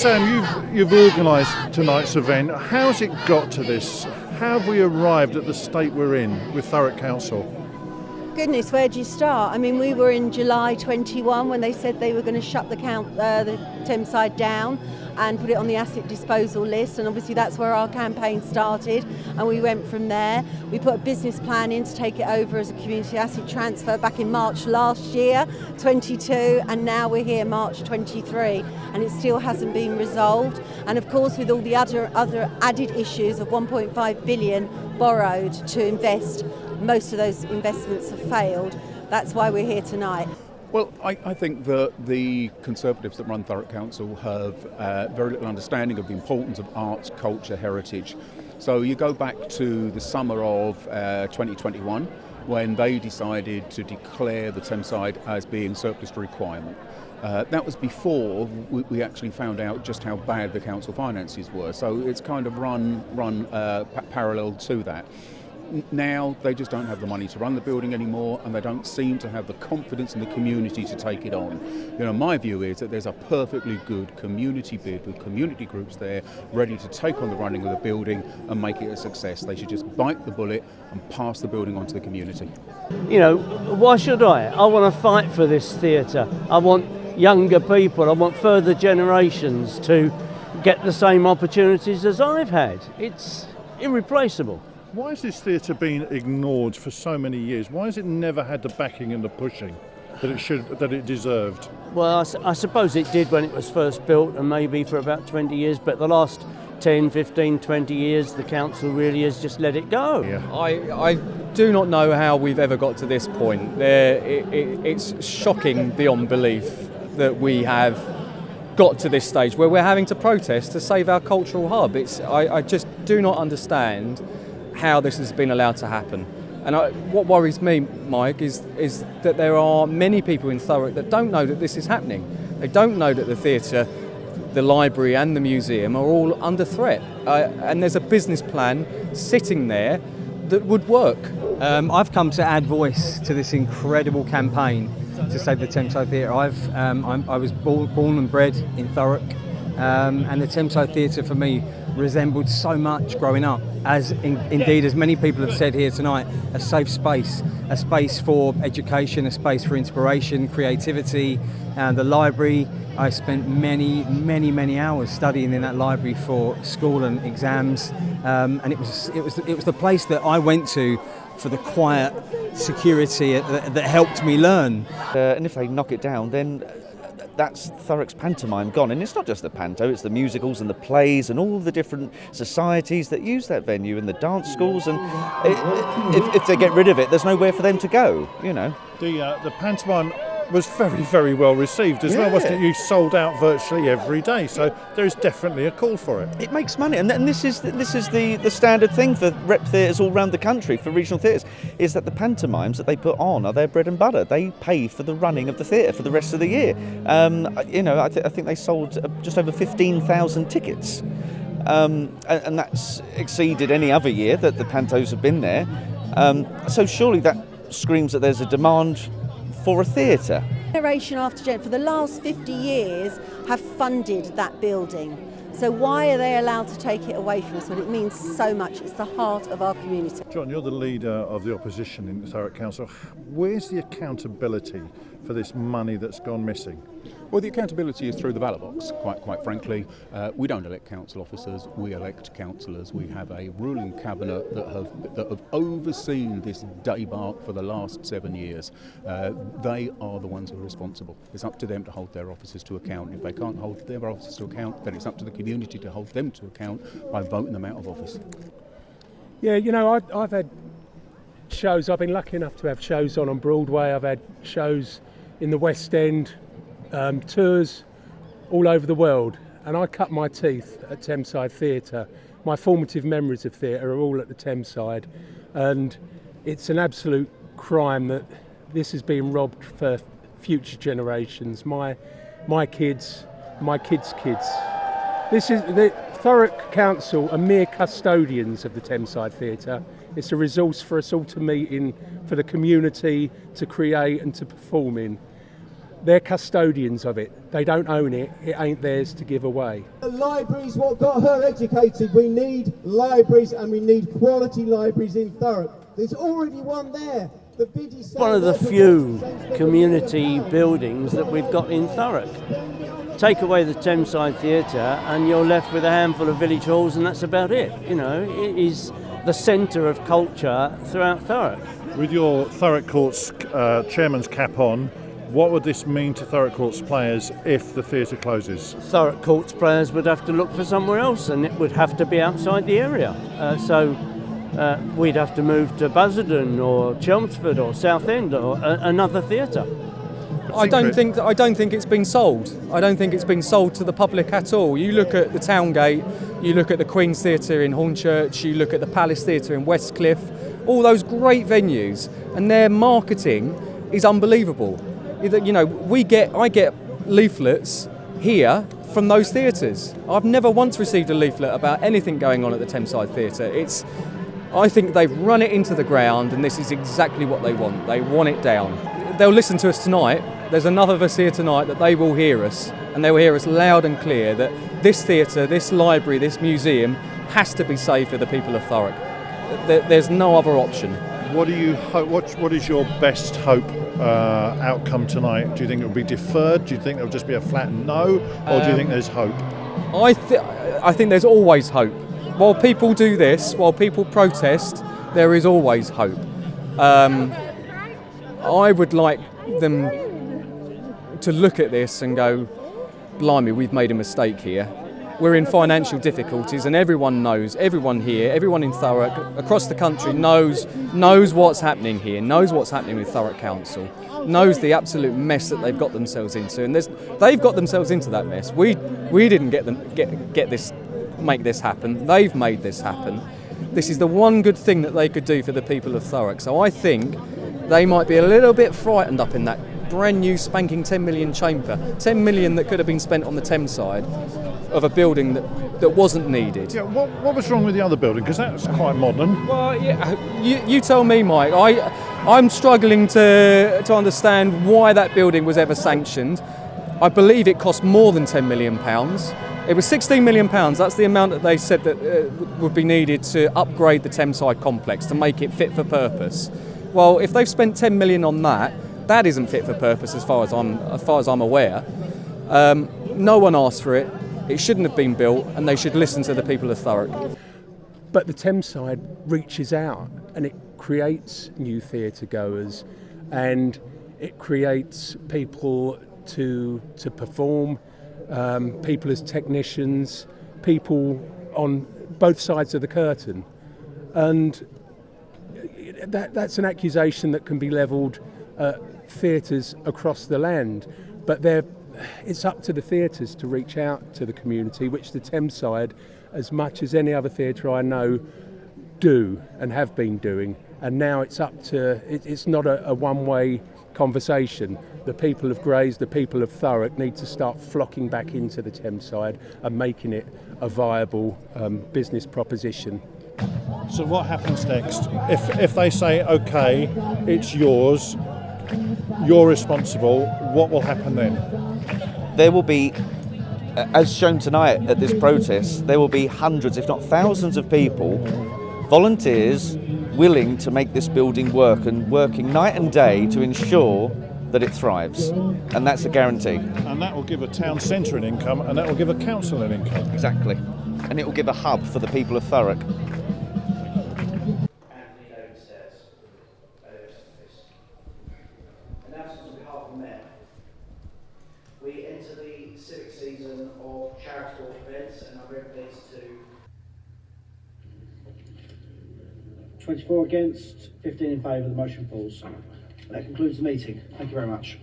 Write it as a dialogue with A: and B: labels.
A: Sam, you've organised tonight's event. How's it got to this? How have we arrived at the state we're in with Thurrock Council?
B: Goodness, where do you start? I mean, we were in July 21 when they said they were going to shut the Thameside down and put it on the asset disposal list, and obviously that's where our campaign started, and we went from there. We put a business plan in to take it over as a community asset transfer back in March last year, 22, and now we're here March 23, and it still hasn't been resolved. And of course, with all the other added issues of 1.5 billion borrowed to invest, most of those investments have failed. That's why we're here tonight.
C: Well, I think that the Conservatives that run Thurrock Council have very little understanding of the importance of arts, culture, heritage. So you go back to the summer of 2021 when they decided to declare the Thameside as being surplus to requirement. That was before we actually found out just how bad the council finances were. So it's kind of run parallel to that. Now they just don't have the money to run the building anymore, and they don't seem to have the confidence in the community to take it on. You know, my view is that there's a perfectly good community bid with community groups there ready to take on the running of the building and make it a success. They should just bite the bullet and pass the building on to the community.
D: You know, why should I? I want to fight for this theatre. I want younger people, I want further generations to get the same opportunities as I've had. It's irreplaceable.
A: Why has this theatre been ignored for so many years? Why has it never had the backing and the pushing that it deserved?
D: Well, I suppose it did when it was first built, and maybe for about 20 years, but the last 10, 15, 20 years, the council really has just let it go.
A: Yeah.
E: I do not know how we've ever got to this point. It's shocking beyond belief that we have got to this stage where we're having to protest to save our cultural hub. I just do not understand how this has been allowed to happen. And what worries me, Mike, is that there are many people in Thurrock that don't know that this is happening. They don't know that the theatre, the library and the museum are all under threat. And there's a business plan sitting there that would work.
F: I've come to add voice to this incredible campaign to save the Thameside Theatre. I was born and bred in Thurrock, and the Thameside Theatre for me resembled so much growing up, indeed as many people have said here tonight, a safe space, a space for education, a space for inspiration, creativity. The library, I spent many hours studying in that library for school and exams, and it was the place that I went to for the quiet security that helped me learn.
G: And if they knock it down, then that's Thurrock's pantomime gone. And it's not just the panto, it's the musicals and the plays and all the different societies that use that venue and the dance schools. And if they get rid of it, there's nowhere for them to go, you know.
A: The pantomime was very, very well received as well, wasn't it? You sold out virtually every day, so there is definitely a call for it.
G: It makes money, and this is the standard thing for rep theatres all around the country, for regional theatres, is that the pantomimes that they put on are their bread and butter. They pay for the running of the theatre for the rest of the year. I think they sold just over 15,000 tickets, and that's exceeded any other year that the pantos have been there. So surely that screams that there's a demand for a theatre.
B: Generation after generation, for the last 50 years, have funded that building. So why are they allowed to take it away from us when it means so much? It's the heart of our community.
A: John, you're the leader of the opposition in the Thurrock Council. Where's the accountability for this money that's gone missing?
C: Well, the accountability is through the ballot box, quite frankly. We don't elect council officers, we elect councillors. We have a ruling cabinet that have overseen this debacle for the last 7 years. They are the ones who are responsible. It's up to them to hold their officers to account. If they can't hold their officers to account, then it's up to the community to hold them to account by voting them out of office.
H: Yeah, you know, I've had shows, I've been lucky enough to have shows on Broadway, I've had shows in the West End, tours all over the world, and I cut my teeth at Thameside Theatre. My formative memories of theatre are all at the Thameside, and it's an absolute crime that this is being robbed for future generations, my kids, my kids' kids. This is the Thurrock Council are mere custodians of the Thameside Theatre. It's a resource for us all to meet in, for the community to create and to perform in. they're custodians of it. They don't own it. It ain't theirs to give away.
I: The library's what got her educated. We need libraries, and we need quality libraries in Thurrock. There's already one there. The biddy
D: One of the few community buildings that we've got in Thurrock. Take away the Thameside Theatre and you're left with a handful of village halls, and that's about it. You know, it is the centre of culture throughout Thurrock.
A: With your Thurrock Courts chairman's cap on, what would this mean to Thurrock Courts players if the theatre closes?
D: Thurrock Courts players would have to look for somewhere else, and it would have to be outside the area. We'd have to move to Basildon or Chelmsford or Southend or another theatre.
E: I don't think it's been sold. I don't think it's been sold to the public at all. You look at the Towngate, you look at the Queen's Theatre in Hornchurch, you look at the Palace Theatre in Westcliff, all those great venues, and their marketing is unbelievable. You know, I get leaflets here from those theatres. I've never once received a leaflet about anything going on at the Thameside Theatre. I think they've run it into the ground, and this is exactly what they want. They want it down. They'll listen to us tonight. There's enough of us here tonight that they will hear us, and they will hear us loud and clear that this theatre, this library, this museum has to be saved for the people of Thurrock. There's no other option.
A: What do you hope? What is your best hope outcome tonight? Do you think it will be deferred? Do you think it will just be a flat no, or do you think there's hope?
E: I think there's always hope. While people do this, while people protest, there is always hope. I would like them to look at this and go, blimey, we've made a mistake here. We're in financial difficulties, and everyone knows, everyone here, everyone in Thurrock, across the country knows what's happening here, knows what's happening with Thurrock Council, knows the absolute mess that they've got themselves into, and they've got themselves into that mess. We didn't make this happen. They've made this happen. This is the one good thing that they could do for the people of Thurrock. So I think they might be a little bit frightened up in that brand new spanking 10 million chamber, 10 million that could have been spent on the Thameside of a building that wasn't needed.
A: Yeah, what was wrong with the other building? Because that's quite modern.
E: Well, yeah, you tell me, Mike. I'm struggling to understand why that building was ever sanctioned. I believe it cost more than £10 million. It was £16 million. That's the amount that they said that would be needed to upgrade the Thameside complex to make it fit for purpose. Well, if they've spent 10 million on that, that isn't fit for purpose as far as I'm aware. No one asked for it. It shouldn't have been built, and they should listen to the people of Thurrock.
H: But the Thameside reaches out, and it creates new theatre goers, and it creates people to perform, people as technicians, people on both sides of the curtain, and that's an accusation that can be levelled at theatres across the land, but it's up to the theatres to reach out to the community, which the Thameside, as much as any other theatre I know, do and have been doing. And now it's up to, it's not a one-way conversation. The people of Grays, the people of Thurrock need to start flocking back into the Thameside and making it a viable business proposition.
A: So what happens next? If they say, OK, it's yours, you're responsible, what will happen then?
G: There will be, as shown tonight at this protest, there will be hundreds, if not thousands of people, volunteers willing to make this building work and working night and day to ensure that it thrives. And that's a guarantee.
A: And that will give a town centre an income, and that will give a council an income.
G: Exactly. And it will give a hub for the people of Thurrock.
J: We enter the civic season of charitable events, and I'm very pleased to 24 against, 15 in favour. The motion falls. That concludes the meeting. Thank you very much.